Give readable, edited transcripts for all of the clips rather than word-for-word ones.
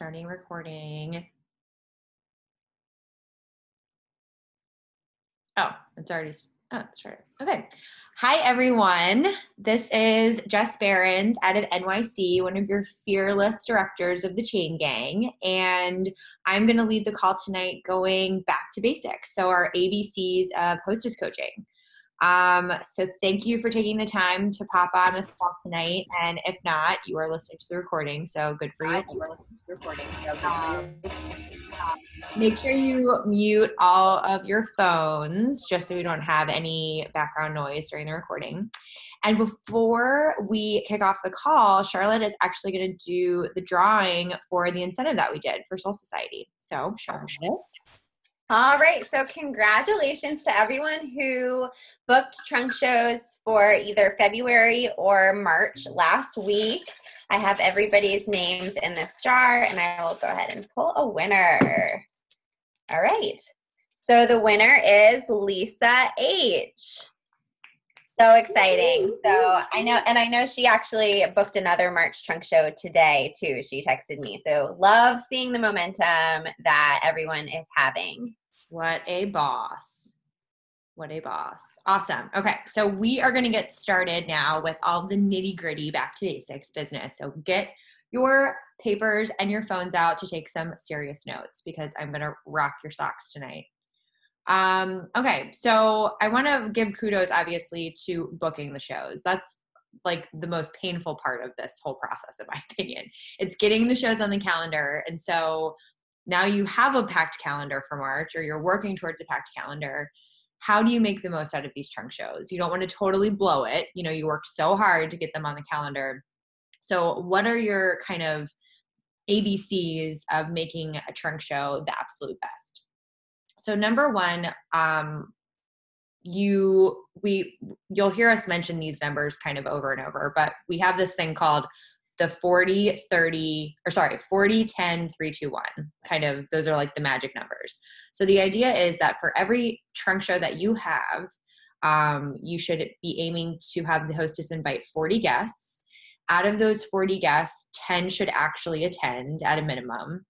Starting recording. Oh, it's already, it started. Okay. Hi, everyone. This is Jess Berens out of NYC, one of your fearless directors of the Chain Gang. And I'm going to lead the call tonight going back to basics. So our ABCs of hostess coaching. So thank you for taking the time to pop on this call tonight. And if not, you are listening to the recording. So good for you. Make sure you mute all of your phones just so we don't have any background noise during the recording. And before we kick off the call, Charlotte is actually going to do the drawing for the incentive that we did for Soul Society. So Charlotte. All right, so congratulations to everyone who booked trunk shows for either February or March last week. I have everybody's names in this jar, and I will go ahead and pull a winner. All right, so the winner is Lisa H. So exciting. So I know she actually booked another March trunk show today too. She texted me. So love seeing the momentum that everyone is having. What a boss. What a boss. Awesome. Okay, so we are going to get started now with all the nitty gritty back to basics business. So get your papers and your phones out to take some serious notes because I'm going to rock your socks tonight. Okay, so I want to give kudos obviously to booking the shows. That's like the most painful part of this whole process, in my opinion. It's getting the shows on the calendar. And so now you have a packed calendar for March, or you're working towards a packed calendar. How do you make the most out of these trunk shows? You don't want to totally blow it. You know, you worked so hard to get them on the calendar. So what are your kind of ABCs of making a trunk show the absolute best? So number one, you'll hear us mention these numbers kind of over and over, but we have this thing called the 40, 10, 3, 2, 1. Kind of, those are like the magic numbers. So the idea is that for every trunk show that you have, you should be aiming to have the hostess invite 40 guests. Out of those 40 guests, 10 should actually attend at a minimum.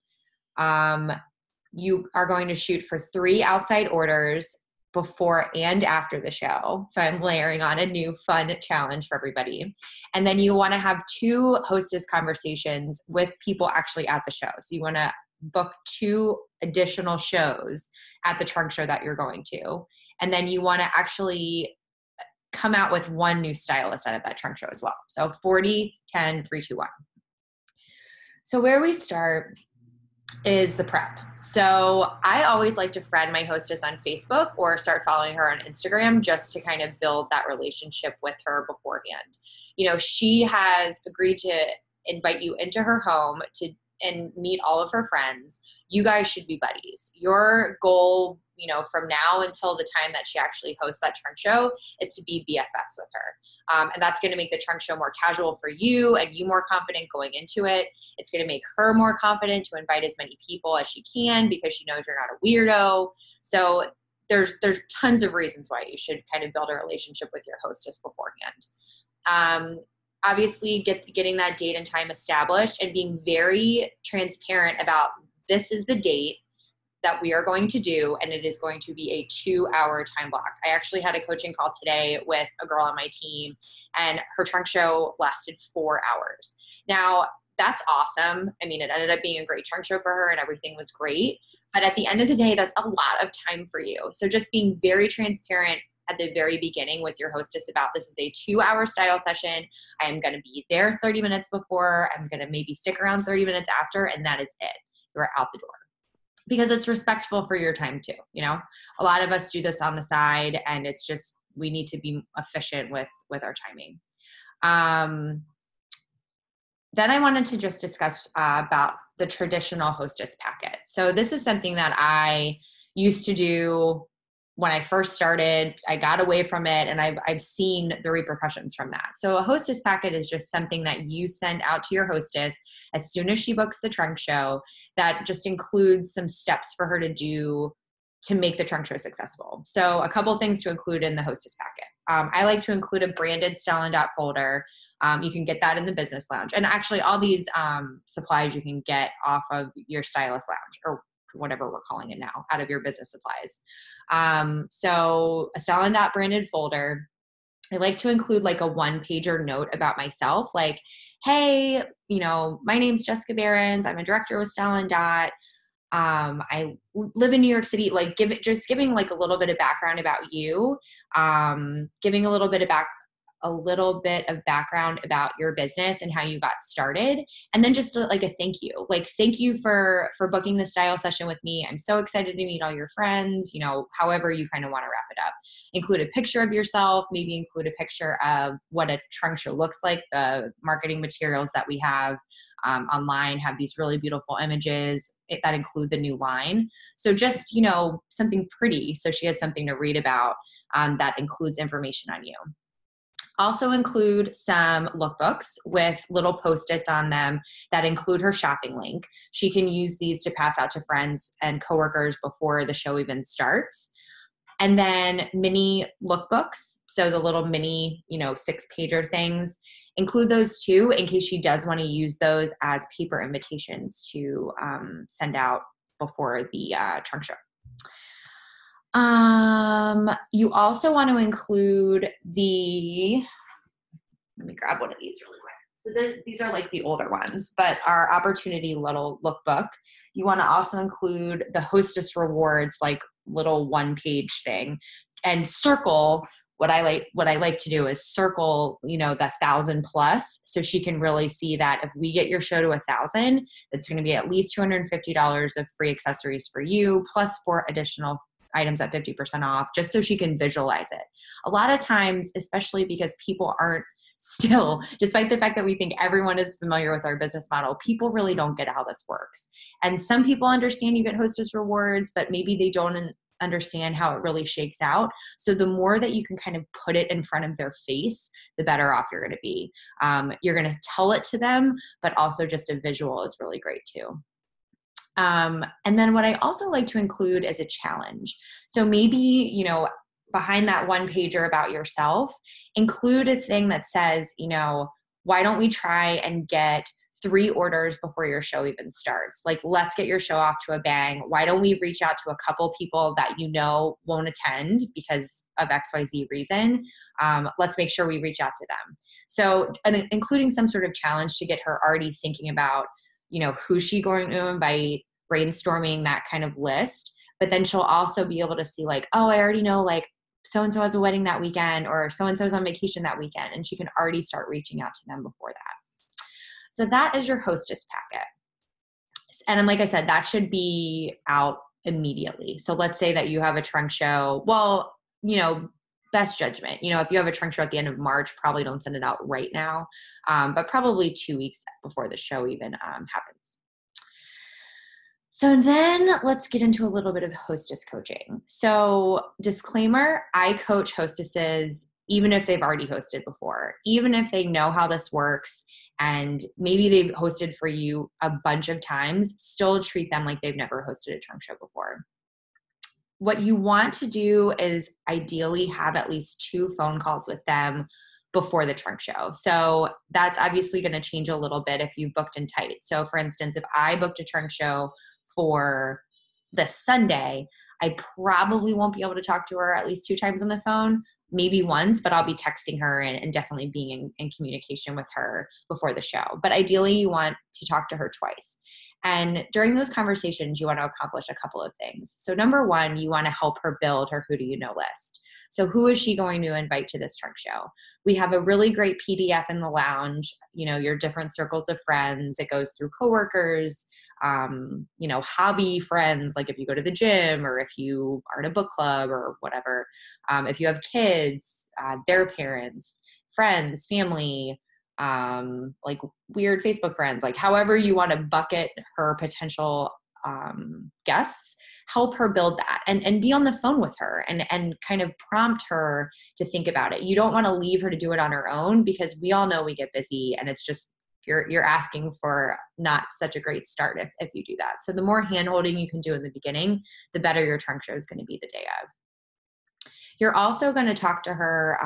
You are going to shoot for 3 outside orders before and after the show. So I'm layering on a new fun challenge for everybody. And then you want to have 2 hostess conversations with people actually at the show. So you want to book 2 additional shows at the trunk show that you're going to. And then you want to actually come out with 1 new stylist out of that trunk show as well. So 40, 10, 3, 2, 1. So where we start is the prep. So I always like to friend my hostess on Facebook or start following her on Instagram just to kind of build that relationship with her beforehand. You know, she has agreed to invite you into her home and meet all of her friends. You guys should be buddies. Your goal, you know, from now until the time that she actually hosts that trunk show is to be BFFs with her. And that's going to make the trunk show more casual for you and you more confident going into it. It's going to make her more confident to invite as many people as she can because she knows you're not a weirdo. So there's tons of reasons why you should kind of build a relationship with your hostess beforehand. Obviously, getting that date and time established and being very transparent about this is the date that we are going to do, and it is going to be a 2-hour time block. I actually had a coaching call today with a girl on my team, and her trunk show lasted 4 hours. Now, that's awesome. I mean, it ended up being a great trunk show for her, and everything was great. But at the end of the day, that's a lot of time for you. So just being very transparent at the very beginning with your hostess about this is a 2-hour style session. I am going to be there 30 minutes before. I'm going to maybe stick around 30 minutes after, and that is it. You're out the door. Because it's respectful for your time too, you know? A lot of us do this on the side, and it's just, we need to be efficient with our timing. Then I wanted to just discuss about the traditional hostess packet. So this is something that I used to do when I first started. I got away from it, and I've seen the repercussions from that. So a hostess packet is just something that you send out to your hostess as soon as she books the trunk show that just includes some steps for her to do to make the trunk show successful. So a couple things to include in the hostess packet. I like to include a branded Style and Dot folder You can get that in the business lounge. And actually all these supplies you can get off of your stylist lounge, or whatever we're calling it now, out of your business supplies. So a Style and Dot branded folder. I like to include like a 1-pager note about myself, like, hey, my name's Jessica Berens. I'm a director with Style and Dot. I live in New York City, like giving like a little bit of background about you, giving a little bit of background about your business and how you got started. And then just like a thank you, like, thank you for booking the style session with me. I'm so excited to meet all your friends, however you kind of want to wrap it up. Include a picture of yourself, maybe include a picture of what a trunk show looks like. The marketing materials that we have online have these really beautiful images that include the new line. So just, something pretty, so she has something to read about that includes information on you. Also include some lookbooks with little Post-its on them that include her shopping link. She can use these to pass out to friends and coworkers before the show even starts. And then mini lookbooks, so the little mini, 6-pager things, include those too, in case she does want to use those as paper invitations to send out before the trunk show. You also want to include let me grab one of these really quick. So these are like the older ones, but our opportunity little lookbook. You want to also include the hostess rewards, like little 1-page thing, and circle. What I like to do is circle, the 1,000 plus, so she can really see that if we get your show to 1,000, that's going to be at least $250 of free accessories for you, plus 4 additional items at 50% off, just so she can visualize it. A lot of times, especially because people aren't still, despite the fact that we think everyone is familiar with our business model, people really don't get how this works. And some people understand you get hostess rewards, but maybe they don't understand how it really shakes out. So the more that you can kind of put it in front of their face, the better off you're going to be. You're going to tell it to them, but also just a visual is really great too. And then what I also like to include is a challenge. So maybe, behind that 1-pager about yourself, include a thing that says, why don't we try and get 3 orders before your show even starts? Like, let's get your show off to a bang. Why don't we reach out to a couple people that won't attend because of XYZ reason? Let's make sure we reach out to them. So including some sort of challenge to get her already thinking about, who's she going to invite, brainstorming that kind of list. But then she'll also be able to see like, oh, I already know like so-and-so has a wedding that weekend, or so-and-so's on vacation that weekend. And she can already start reaching out to them before that. So that is your hostess packet. And like I said, that should be out immediately. So let's say that you have a trunk show. Well, best judgment. If you have a trunk show at the end of March, probably don't send it out right now, but probably 2 weeks before the show even happens. So then let's get into a little bit of hostess coaching. So disclaimer, I coach hostesses even if they've already hosted before, even if they know how this works, and maybe they've hosted for you a bunch of times, still treat them like they've never hosted a trunk show before. What you want to do is ideally have at least 2 phone calls with them before the trunk show. So that's obviously going to change a little bit if you booked in tight. So for instance, if I booked a trunk show for this Sunday, I probably won't be able to talk to her at least 2 times on the phone, maybe once, but I'll be texting her and definitely being in communication with her before the show. But ideally you want to talk to her twice. And during those conversations, you want to accomplish a couple of things. So number 1, you want to help her build her who do you know list. So who is she going to invite to this trunk show? We have a really great PDF in the lounge, your different circles of friends. It goes through coworkers, hobby friends, like if you go to the gym or if you are in a book club or whatever. If you have kids, their parents, friends, family, like weird Facebook friends, like however you want to bucket her potential guests, help her build that and be on the phone with her and kind of prompt her to think about it. You don't want to leave her to do it on her own, because we all know we get busy and it's just, you're asking for not such a great start if you do that. So the more hand-holding you can do in the beginning, the better your trunk show is going to be the day of. You're also going to talk to her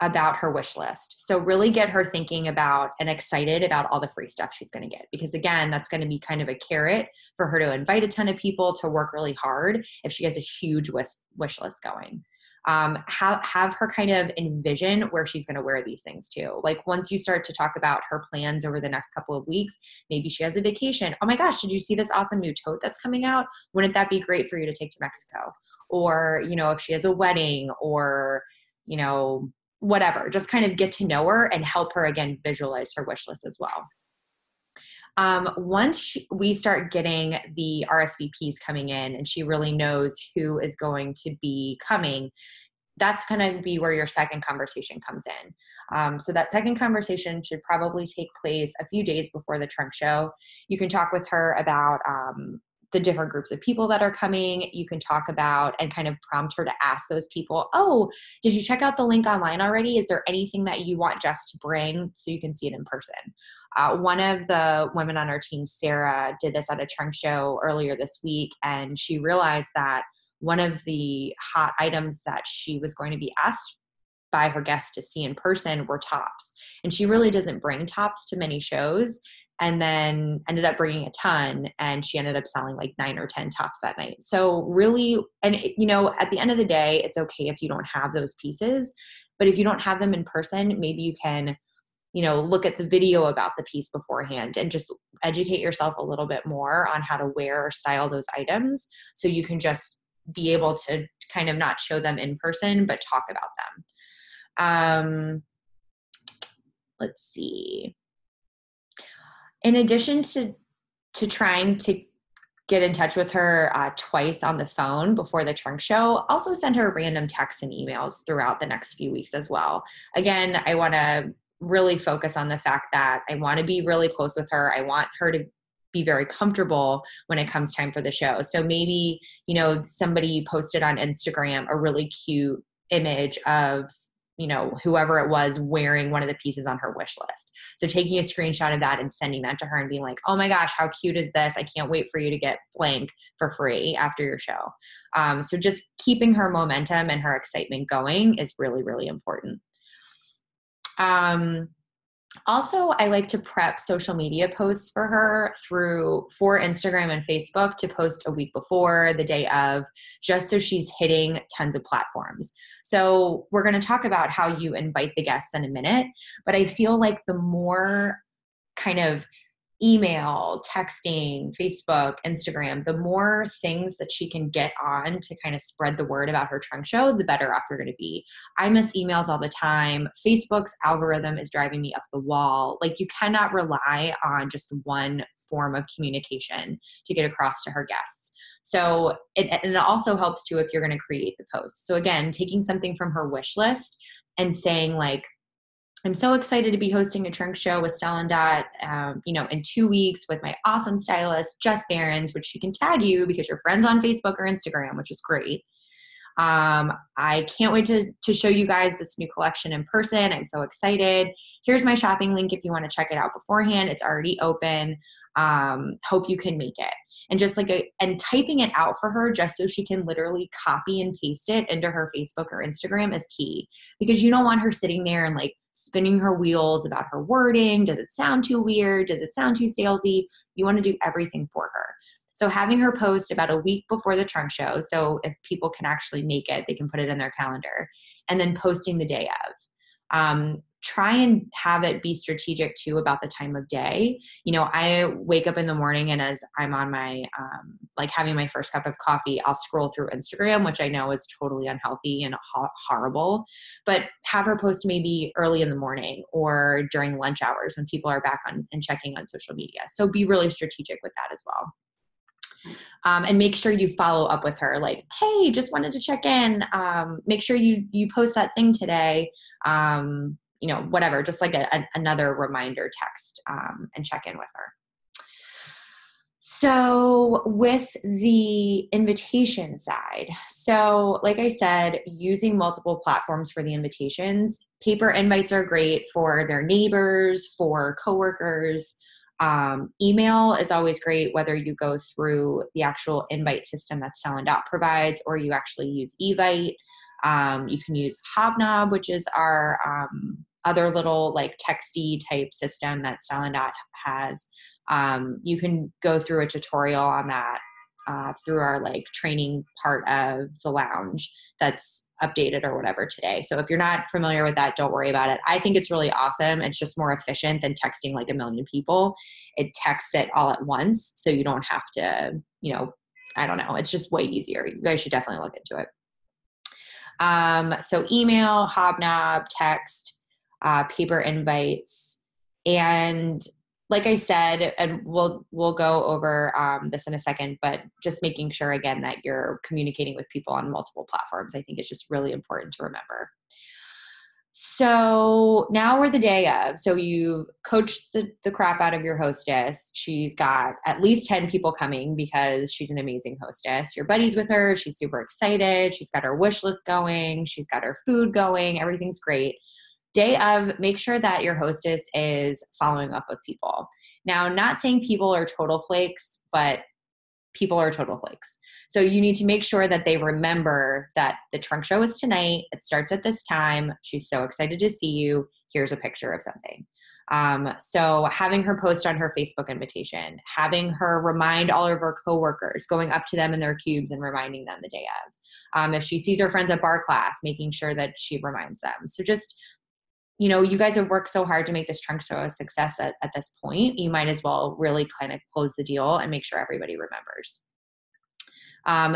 about her wish list. So really get her thinking about and excited about all the free stuff she's going to get. Because again, that's going to be kind of a carrot for her to invite a ton of people to work really hard if she has a huge wish list going. Have her kind of envision where she's going to wear these things to. Like once you start to talk about her plans over the next couple of weeks, maybe she has a vacation. Oh my gosh, did you see this awesome new tote that's coming out? Wouldn't that be great for you to take to Mexico? Or, if she has a wedding or, whatever, just kind of get to know her and help her again visualize her wish list as well. Once we start getting the RSVPs coming in and she really knows who is going to be coming, that's going to be where your second conversation comes in. So that second conversation should probably take place a few days before the trunk show. You can talk with her about the different groups of people that are coming. You can talk about and kind of prompt her to ask those people, oh, did you check out the link online already? Is there anything that you want Jess to bring so you can see it in person? One of the women on our team, Sarah, did this at a trunk show earlier this week, and she realized that one of the hot items that she was going to be asked by her guests to see in person were tops. And she really doesn't bring tops to many shows, and then ended up bringing a ton, and she ended up selling like 9 or 10 tops that night. So really, and at the end of the day, it's okay if you don't have those pieces, but if you don't have them in person, maybe you can, look at the video about the piece beforehand and just educate yourself a little bit more on how to wear or style those items. So you can just be able to kind of not show them in person, but talk about them. Let's see. In addition to trying to get in touch with her twice on the phone before the trunk show, also send her random texts and emails throughout the next few weeks as well. Again, I want to really focus on the fact that I want to be really close with her. I want her to be very comfortable when it comes time for the show. So maybe, somebody posted on Instagram a really cute image of whoever it was wearing one of the pieces on her wish list. So taking a screenshot of that and sending that to her and being like, oh my gosh, how cute is this? I can't wait for you to get blank for free after your show. So just keeping her momentum and her excitement going is really, really important. Also, I like to prep social media posts for her for Instagram and Facebook to post a week before, the day of, just so she's hitting tons of platforms. So we're going to talk about how you invite the guests in a minute, but I feel like the more kind of email, texting, Facebook, Instagram, the more things that she can get on to kind of spread the word about her trunk show, the better off you're going to be. I miss emails all the time. Facebook's algorithm is driving me up the wall. Like, you cannot rely on just one form of communication to get across to her guests. So it also helps too if you're going to create the post. So again, taking something from her wish list and saying like, I'm so excited to be hosting a trunk show with Style and Dot, in 2 weeks with my awesome stylist, Jess Berens, which she can tag you because you're friends on Facebook or Instagram, which is great. I can't wait to show you guys this new collection in person. I'm so excited. Here's my shopping link if you want to check it out beforehand. It's already open. Hope you can make it. And just and typing it out for her just so she can literally copy and paste it into her Facebook or Instagram is key, because you don't want her sitting there and like spinning her wheels about her wording. Does it sound too weird? Does it sound too salesy? You want to do everything for her. So having her post about a week before the trunk show, so if people can actually make it, they can put it in their calendar, and then posting the day of. Try and have it be strategic too about the time of day. I wake up in the morning, and as I'm on my, having my first cup of coffee, I'll scroll through Instagram, which I know is totally unhealthy and horrible, but have her post maybe early in the morning or during lunch hours when people are back on and checking on social media. So be really strategic with that as well. And make sure you follow up with her like, hey, just wanted to check in. Make sure you post that thing today. Whatever, just like another reminder text, and check in with her. So with the invitation side, so like I said, using multiple platforms for the invitations. Paper invites are great for their neighbors, for coworkers. Email is always great, whether you go through the actual invite system that Style and Dot provides or you actually use Evite. You can use Hobnob, which is our other little like texty type system that Stylin' has. You can go through a tutorial on that through our like training part of the lounge that's updated or whatever today. So if you're not familiar with that, don't worry about it. I think it's really awesome. It's just more efficient than texting like a million people. It texts it all at once. So you don't have to, I don't know. It's just way easier. You guys should definitely look into it. So email, Hobnob, text, paper invites, and like I said, and we'll go over this in a second, but just making sure again that you're communicating with people on multiple platforms, I think is just really important to remember. So now we're the day of. So you coached the crap out of your hostess. She's got at least 10 people coming because she's an amazing hostess. Your buddy's with her. She's super excited. She's got her wish list going. She's got her food going. Everything's great. Day of, make sure that your hostess is following up with people. Now, not saying people are total flakes, but people are total flakes. So you need to make sure that they remember that the trunk show is tonight. It starts at this time. She's so excited to see you. Here's a picture of something. So having her post on her Facebook invitation, having her remind all of her coworkers, going up to them in their cubes and reminding them the day of. If she sees her friends at bar class, making sure that she reminds them. So just, you guys have worked so hard to make this trunk show a success at this point. You might as well really kind of close the deal and make sure everybody remembers.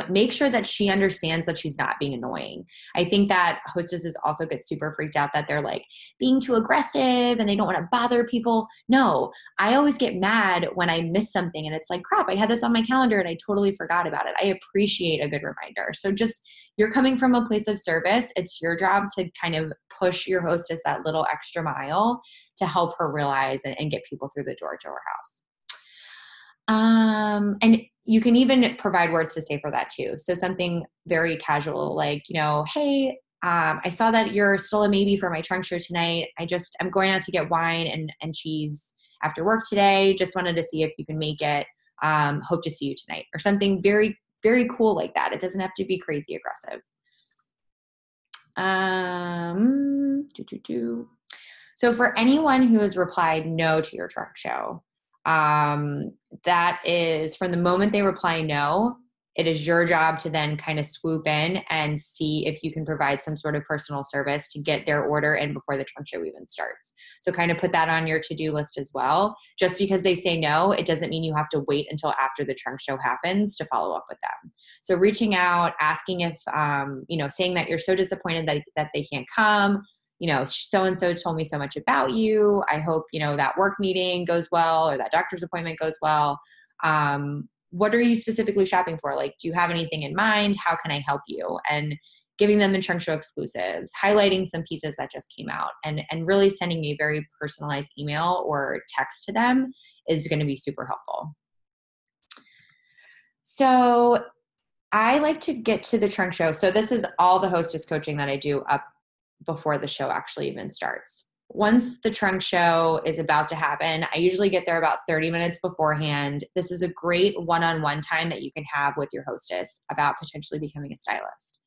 Make sure that she understands that she's not being annoying. I think that hostesses also get super freaked out that they're like being too aggressive and they don't want to bother people. No, I always get mad when I miss something and it's like, crap, I had this on my calendar and I totally forgot about it. I appreciate a good reminder. So just, you're coming from a place of service. It's your job to kind of push your hostess that little extra mile to help her realize and get people through the door to her house. And you can even provide words to say for that too. So something very casual, like, hey, I saw that you're still a maybe for my trunk show tonight. I'm going out to get wine and cheese after work today. Just wanted to see if you can make it. Hope to see you tonight, or something very, very cool like that. It doesn't have to be crazy aggressive. So for anyone who has replied no to your trunk show, that is from the moment they reply no, it is your job to then kind of swoop in and see if you can provide some sort of personal service to get their order in before the trunk show even starts. So kind of put that on your to-do list as well. Just because they say no, it doesn't mean you have to wait until after the trunk show happens to follow up with them. So reaching out, asking if, saying that you're so disappointed that they can't come, so-and-so told me so much about you. I hope, that work meeting goes well or that doctor's appointment goes well. What are you specifically shopping for? Like, do you have anything in mind? How can I help you? And giving them the trunk show exclusives, highlighting some pieces that just came out, and really sending a very personalized email or text to them is going to be super helpful. So I like to get to the trunk show. So this is all the hostess coaching that I do up before the show actually even starts. Once the trunk show is about to happen, I usually get there about 30 minutes beforehand. This is a great one-on-one time that you can have with your hostess about potentially becoming a stylist.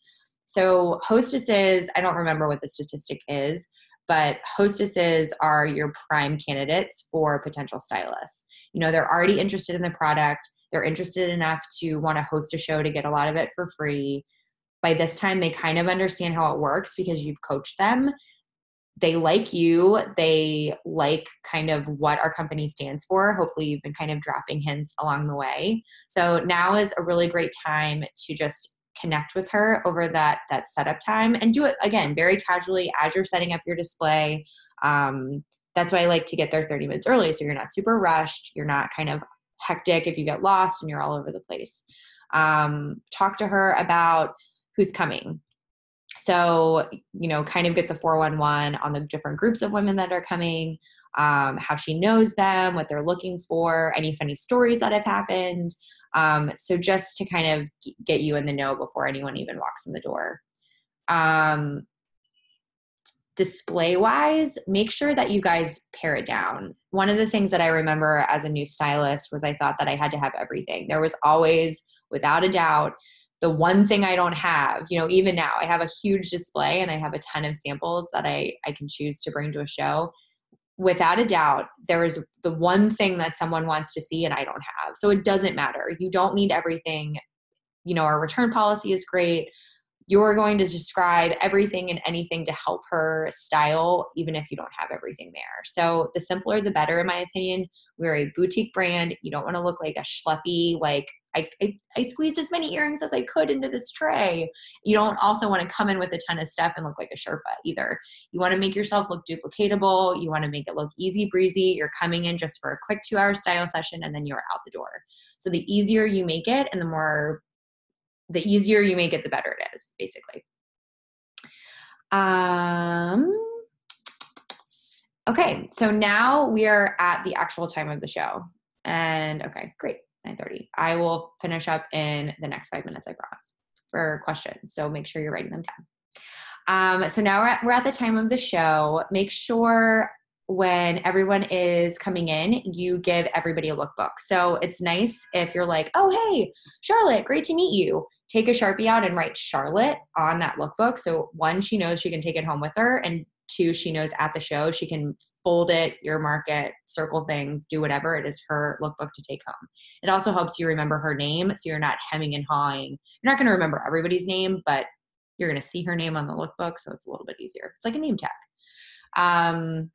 So hostesses, I don't remember what the statistic is, but hostesses are your prime candidates for potential stylists. They're already interested in the product. They're interested enough to want to host a show to get a lot of it for free. By this time, they kind of understand how it works because you've coached them. They like you. They like kind of what our company stands for. Hopefully you've been kind of dropping hints along the way. So now is a really great time to just connect with her over that setup time, and do it again, very casually as you're setting up your display. That's why I like to get there 30 minutes early. So you're not super rushed. You're not kind of hectic if you get lost and you're all over the place. Talk to her about who's coming. So, kind of get the 411 on the different groups of women that are coming, how she knows them, what they're looking for, any funny stories that have happened. So just to kind of get you in the know before anyone even walks in the door. Display wise, make sure that you guys pare it down. One of the things that I remember as a new stylist was I thought that I had to have everything. There was always, without a doubt, the one thing I don't have, even now I have a huge display and I have a ton of samples that I can choose to bring to a show. Without a doubt, there is the one thing that someone wants to see and I don't have. So it doesn't matter. You don't need everything. Our return policy is great. You're going to describe everything and anything to help her style, even if you don't have everything there. So the simpler, the better, in my opinion. We're a boutique brand. You don't want to look like a schleppy, like I squeezed as many earrings as I could into this tray. You don't also want to come in with a ton of stuff and look like a Sherpa either. You want to make yourself look duplicatable. You want to make it look easy breezy. You're coming in just for a quick 2-hour style session and then you're out the door. So the easier you make it and the easier you make it, the better it is, basically. Okay, so now we are at the actual time of the show. And okay, great, 9:30. I will finish up in the next 5 minutes, I promise, for questions. So make sure you're writing them down. So now we're at the time of the show. Make sure when everyone is coming in, you give everybody a lookbook. So it's nice if you're like, oh, hey, Charlotte, great to meet you. Take a Sharpie out and write Charlotte on that lookbook. So 1, she knows she can take it home with her. And 2, she knows at the show, she can fold it, earmark it, circle things, do whatever. It is her lookbook to take home. It also helps you remember her name. So you're not hemming and hawing. You're not going to remember everybody's name, but you're going to see her name on the lookbook. So it's a little bit easier. It's like a name tag.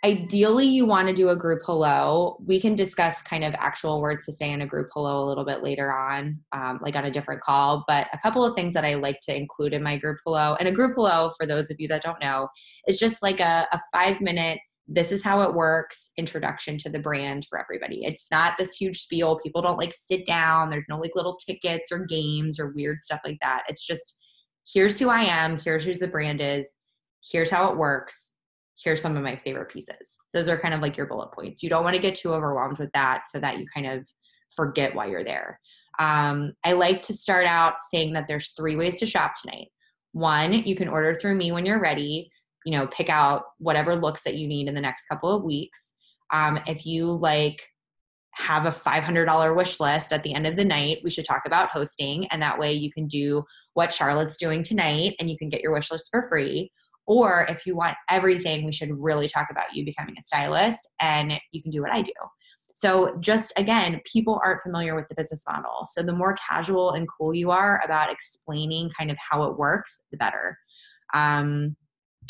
Ideally, you want to do a group hello. We can discuss kind of actual words to say in a group hello a little bit later on, like on a different call. But a couple of things that I like to include in my group hello, and a group hello, for those of you that don't know, is just like a 5-minute, this is how it works, introduction to the brand for everybody. It's not this huge spiel. People don't like sit down. There's no like little tickets or games or weird stuff like that. It's just, here's who I am. Here's who the brand is. Here's how it works. Here's some of my favorite pieces. Those are kind of like your bullet points. You don't want to get too overwhelmed with that so that you kind of forget why you're there. I like to start out saying that there's 3 ways to shop tonight. 1, you can order through me when you're ready. Pick out whatever looks that you need in the next couple of weeks. If you have a $500 wish list at the end of the night, we should talk about hosting. And that way you can do what Charlotte's doing tonight and you can get your wish list for free. Or if you want everything, we should really talk about you becoming a stylist and you can do what I do. So just, again, people aren't familiar with the business model. So the more casual and cool you are about explaining kind of how it works, the better.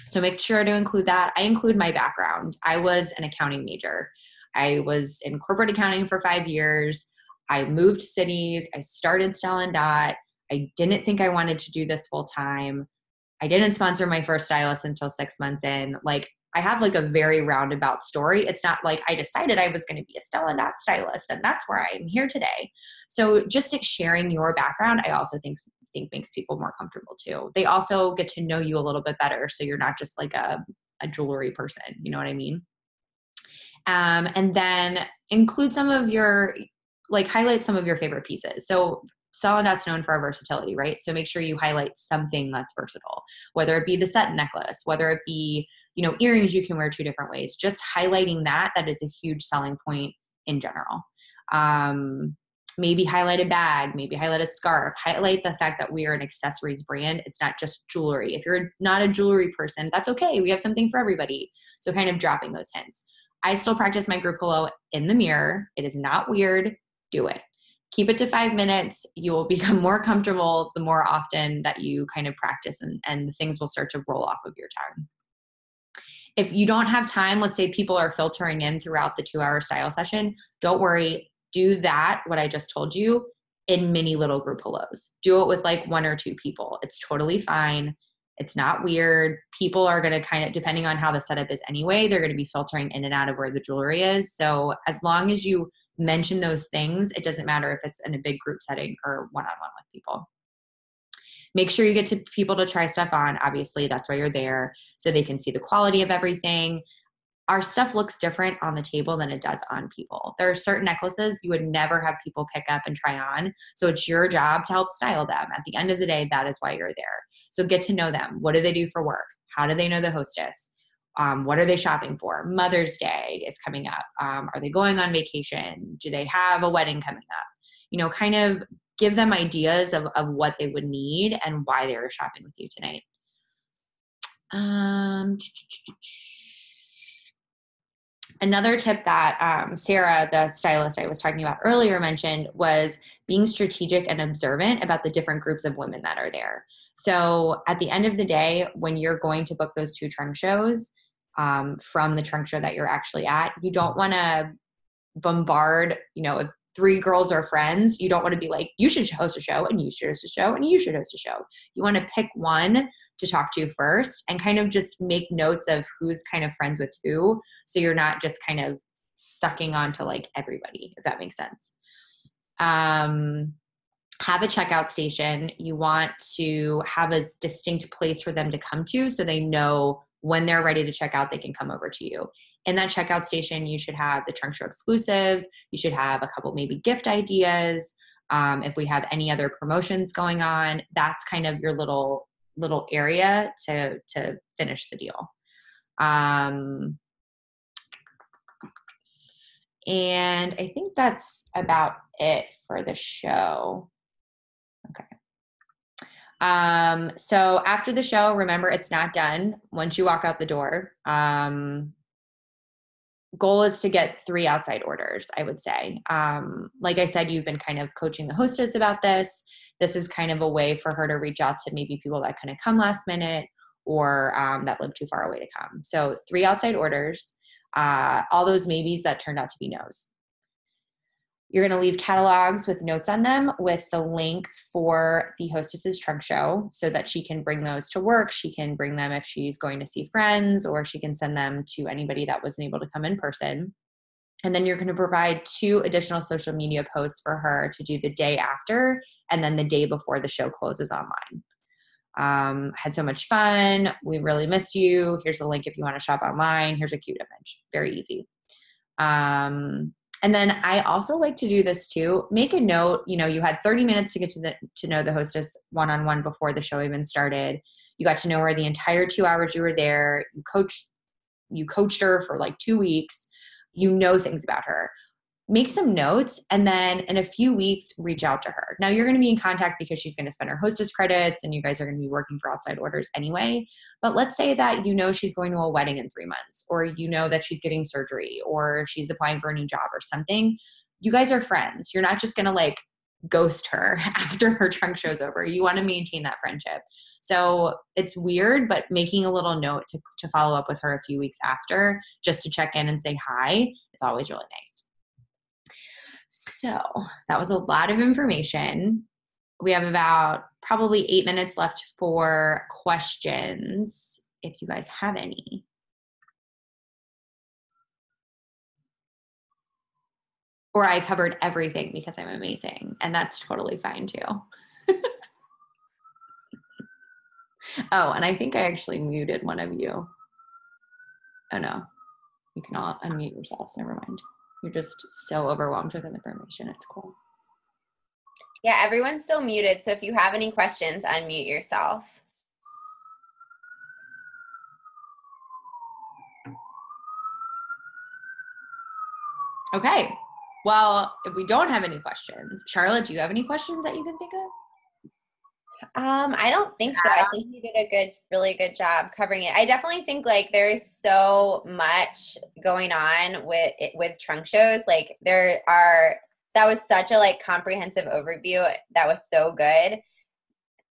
So make sure to include that. I include my background. I was an accounting major. I was in corporate accounting for 5 years. I moved cities. I started Style & Dot. I didn't think I wanted to do this full time. I didn't sponsor my first stylist until 6 months in. I have a very roundabout story. It's not like I decided I was going to be a Style & Dot stylist and that's where I'm here today. So just sharing your background, I also think makes people more comfortable too. They also get to know you a little bit better. So you're not just like a jewelry person. You know what I mean? And then include some of your, highlight some of your favorite pieces. So Style & Dot's known for our versatility, right? So make sure you highlight something that's versatile, whether it be the set necklace, whether it be, earrings you can wear 2 different ways. Just highlighting that is a huge selling point in general. Maybe highlight a bag, maybe highlight a scarf, highlight the fact that we are an accessories brand. It's not just jewelry. If you're not a jewelry person, that's okay. We have something for everybody. So kind of dropping those hints. I still practice my group hello in the mirror. It is not weird. Do it. Keep it to 5 minutes. You will become more comfortable the more often that you kind of practice and things will start to roll off of your tongue. If you don't have time, let's say people are filtering in throughout the 2-hour style session, don't worry. Do that, what I just told you, in mini little group hellos. Do it with 1 or 2 people. It's totally fine. It's not weird. People are going to kind of, depending on how the setup is anyway, they're going to be filtering in and out of where the jewelry is. So as long as you mention those things, it doesn't matter if it's in a big group setting or one-on-one with people. Make sure you get to people to try stuff on. Obviously, that's why you're there, so they can see the quality of everything. Our stuff looks different on the table than it does on people. There are certain necklaces you would never have people pick up and try on. So it's your job to help style them. At the end of the day, that is why you're there. So get to know them. What do they do for work? How do they know the hostess? What are they shopping for? Mother's Day is coming up. Are they going on vacation? Do they have a wedding coming up? Kind of give them ideas of what they would need and why they were shopping with you tonight. Another tip that Sarah, the stylist I was talking about earlier, mentioned was being strategic and observant about the different groups of women that are there. So at the end of the day, when you're going to book those 2 trunk shows from the trunk show that you're actually at, you don't want to bombard, if 3 girls are friends, you don't want to be like, you should host a show and you should host a show and you should host a show. You want to pick one to talk to first and kind of just make notes of who's kind of friends with who. So you're not just kind of sucking onto like everybody, if that makes sense. Have a checkout station. You want to have a distinct place for them to come to so they know when they're ready to check out, they can come over to you. In that checkout station, you should have the trunk show exclusives. You should have a couple maybe gift ideas. If we have any other promotions going on, that's kind of your little area to finish the deal. And I think that's about it for the show. Okay. So after the show, remember, it's not done once you walk out the door. Goal is to get 3 outside orders, I would say. Like I said, you've been kind of coaching the hostess about this. This is kind of a way for her to reach out to maybe people that kind of come last minute or that live too far away to come. So 3 outside orders, all those maybes that turned out to be no's. You're going to leave catalogs with notes on them with the link for the hostess's trunk show so that she can bring those to work. She can bring them if she's going to see friends, or she can send them to anybody that wasn't able to come in person. And then you're going to provide 2 additional social media posts for her to do the day after and then the day before the show closes online. Had so much fun. We really missed you. Here's the link if you want to shop online. Here's a cute image. Very easy. And then I also like to do this too. Make a note, you had 30 minutes to get to know the hostess one-on-one before the show even started. You got to know her the entire 2 hours you were there. You coached her for like 2 weeks. You know things about her. Make some notes, and then in a few weeks, reach out to her. Now, you're going to be in contact because she's going to spend her hostess credits, and you guys are going to be working for outside orders anyway. But let's say that she's going to a wedding in 3 months, or that she's getting surgery, or she's applying for a new job or something. You guys are friends. You're not just going to like ghost her after her trunk show's over. You want to maintain that friendship. So it's weird, but making a little note to follow up with her a few weeks after, just to check in and say hi, is always really nice. So that was a lot of information. We have about probably 8 minutes left for questions, if you guys have any. Or I covered everything because I'm amazing, and that's totally fine too. Oh, and I think I actually muted one of you. Oh no, you can all unmute yourselves. Never mind. You're just so overwhelmed with information. It's cool. Yeah, everyone's still muted. So if you have any questions, unmute yourself. Okay. Well, if we don't have any questions, Charlotte, do you have any questions that you can think of? I don't think so. I think you did a really good job covering it. I definitely think like there is so much going on with trunk shows. Like that was such a like comprehensive overview. That was so good.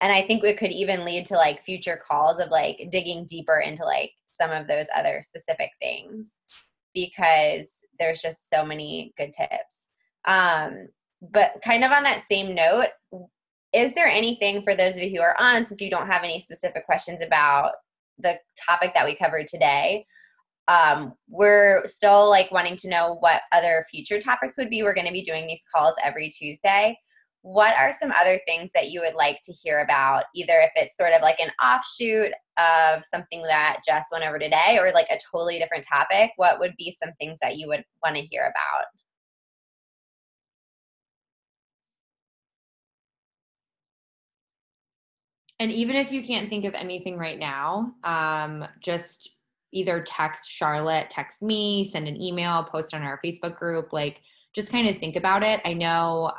And I think it could even lead to like future calls of like digging deeper into like some of those other specific things, because there's just so many good tips. But kind of on that same note, is there anything for those of you who are on, since you don't have any specific questions about the topic that we covered today, we're still like wanting to know what other future topics would be. We're going to be doing these calls every Tuesday. What are some other things that you would like to hear about, either if it's sort of like an offshoot of something that Jess went over today, or like a totally different topic? What would be some things that you would want to hear about? And even if you can't think of anything right now, just either text Charlotte, text me, send an email, post on our Facebook group, like just kind of think about it. I know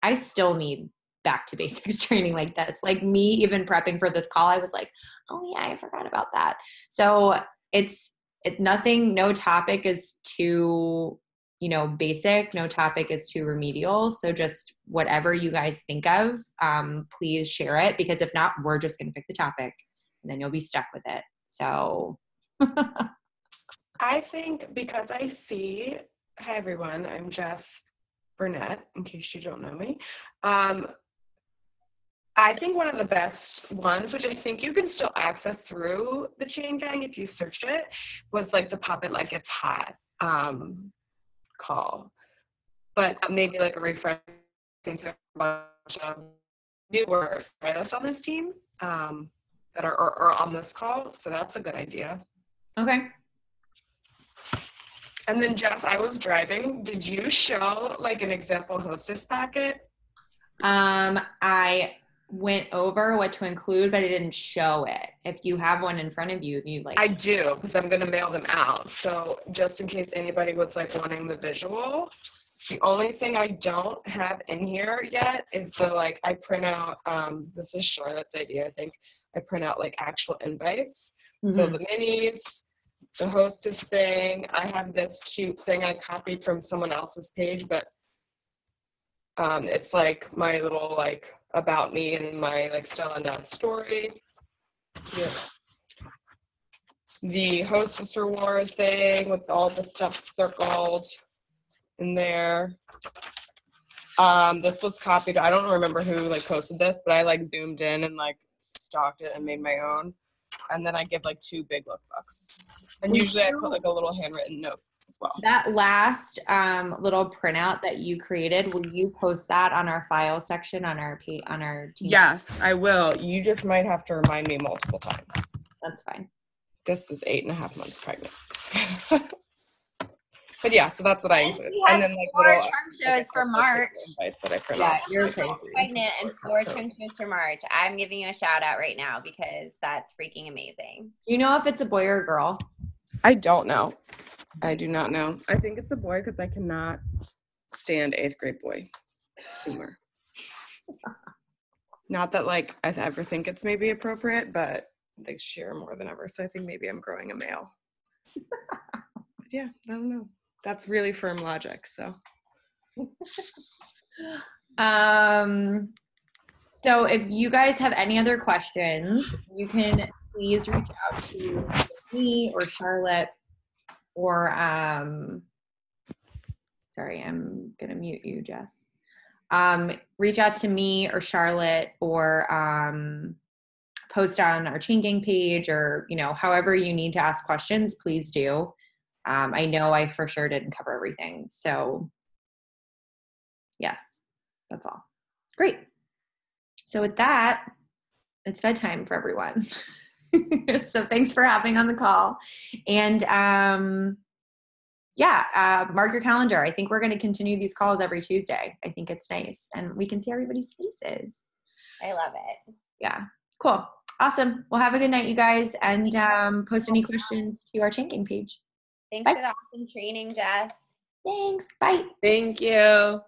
I still need back to basics training like this. Like me even prepping for this call, I was like, oh yeah, I forgot about that. So it's nothing, no topic is too, basic, no topic is too remedial. So just whatever you guys think of, please share it, because if not, we're just going to pick the topic and then you'll be stuck with it. So I think because hi everyone, I'm Jess Berens, in case you don't know me. I think one of the best ones, which I think you can still access through the Chain Gang if you search it, was like the Pop It Like It's Hot call. But maybe like a refresh. I think there are a bunch of newer stylists on this team that are on this call, so that's a good idea. Okay. And then Jess, I was driving. Did you show like an example hostess packet? I went over what to include, but I didn't show it. If you have one in front of you, I do, because I'm gonna mail them out. So just in case anybody was like wanting the visual. The only thing I don't have in here yet is I print out, this is Charlotte's idea, I think. I print out like actual invites. Mm-hmm. So the minis, the hostess thing. I have this cute thing I copied from someone else's page, but it's like my little like about me and my like Stella and Dad story. Yeah. The hostess reward thing with all the stuff circled in there. This was copied. I don't remember who like posted this, but I like zoomed in and like stalked it and made my own. And then I give like 2 big lookbooks. And usually I put like a little handwritten note as well. That last little printout that you created, will you post that on our file section on our team? Yes, I will. You just might have to remind me multiple times. That's fine. This is 8.5 months pregnant. But yeah, so that's what I include. And then like 4 trunk shows for March. That I print yeah, off. you're crazy. Pregnant and 4 trunk shows for March. I'm giving you a shout out right now because that's freaking amazing. Do you know if it's a boy or a girl? I don't know. I do not know. I think it's a boy because I cannot stand 8th grade boy humor. Not that like I ever think it's maybe appropriate, but they share more than ever. So I think maybe I'm growing a male. But yeah, I don't know. That's really firm logic, so. So if you guys have any other questions, you can please reach out to me or Charlotte or, sorry, I'm going to mute you, Jess. Reach out to me or Charlotte or post on our Chain Gang page or, however you need to ask questions, please do. I know I for sure didn't cover everything. So yes, that's all. Great. So with that, it's bedtime for everyone. So thanks for hopping on the call. And mark your calendar. I think we're going to continue these calls every Tuesday. I think it's nice. And we can see everybody's faces. I love it. Yeah. Cool. Awesome. Well, have a good night, you guys. And post any questions to our Chain Gang page. Thanks for the awesome training, Jess. Thanks. Bye. Thank you.